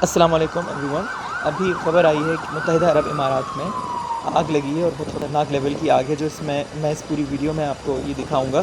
अस्सलाम वालेकुम एवरीवन। अभी ख़बर आई है कि मुत्तहिदा अरब इमारात में आग लगी है और बहुत ख़तरनाक लेवल की आग है, जो इसमें मैं इस पूरी वीडियो में आपको ये दिखाऊंगा।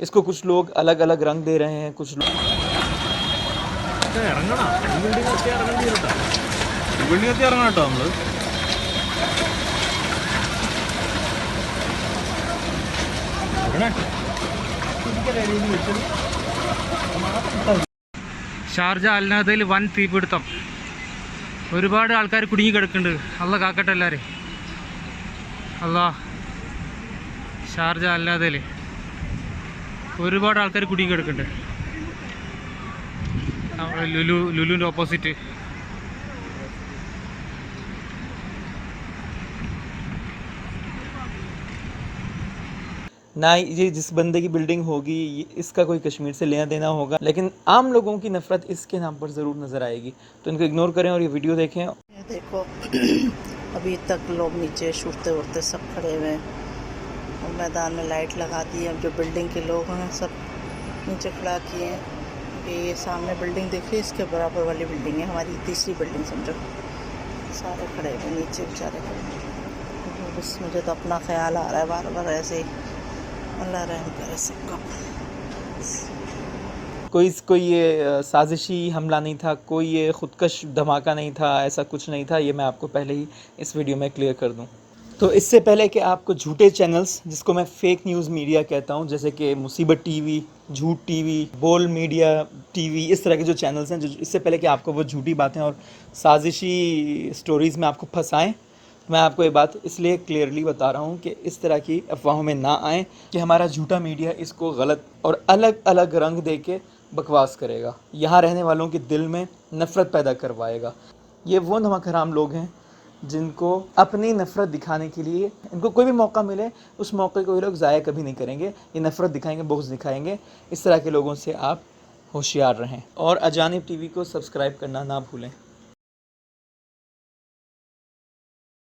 इसको कुछ लोग अलग अलग रंग दे रहे हैं, कुछ लोग ഷാർജ അൽനാദയിൽ വൻ തീപിടുത്തം. ഒരുപാട് ആൾക്കാർ കുടുങ്ങി കിടക്കുന്നുണ്ട്. അള്ള കാക്കട്ടെ എല്ലാവരെയും. അല്ലാ, ഷാർജ അൽനാദയിൽ ഒരുപാട് ആൾക്കാർ കുടുങ്ങി കിടക്കുന്നുണ്ട്. ലുലുവിൻ്റെ ഓപ്പോസിറ്റ്. ना ये जिस बंदे की बिल्डिंग होगी इसका कोई कश्मीर से लेना देना होगा, लेकिन आम लोगों की नफ़रत इसके नाम पर ज़रूर नज़र आएगी। तो इनको इग्नोर करें और ये वीडियो देखें। ये देखो अभी तक लोग नीचे छूटते उड़ते सब खड़े हुए हैं और मैदान में लाइट लगा दी है। अब जो बिल्डिंग के लोग हैं सब नीचे खड़ा किए हैं। ये सामने बिल्डिंग देखिए, इसके बराबर वाली बिल्डिंग है हमारी तीसरी बिल्डिंग समझो। सारे खड़े हुए नीचे बेचारे खड़े। बस मुझे तो अपना ख्याल आ रहा है बार बार ऐसे ही। अल्लाह रहम करे सबको। कोई ये साजिशी हमला नहीं था, कोई ये ख़ुदकश धमाका नहीं था, ऐसा कुछ नहीं था। ये मैं आपको पहले ही इस वीडियो में क्लियर कर दूं। तो इससे पहले कि आपको झूठे चैनल्स, जिसको मैं फ़ेक न्यूज़ मीडिया कहता हूं, जैसे कि मुसीबत टीवी, झूठ टीवी, बोल मीडिया टीवी, इस तरह के जो चैनल्स हैं, जो इससे पहले कि आपको वो झूठी बातें और साजिशी स्टोरीज़ में आपको फंसाएँ, मैं आपको ये बात इसलिए क्लियरली बता रहा हूँ कि इस तरह की अफवाहों में ना आएँ कि हमारा झूठा मीडिया इसको गलत और अलग अलग रंग दे के बकवास करेगा, यहाँ रहने वालों के दिल में नफ़रत पैदा करवाएगा। ये वो नमक हराम लोग हैं जिनको अपनी नफ़रत दिखाने के लिए, इनको कोई भी मौका मिले उस मौके को ये लोग ज़ाया कभी नहीं करेंगे। ये नफ़रत दिखाएंगे, बुग़्ज़ दिखाएंगे। इस तरह के लोगों से आप होशियार रहें और अजानिब टीवी को सब्सक्राइब करना ना भूलें।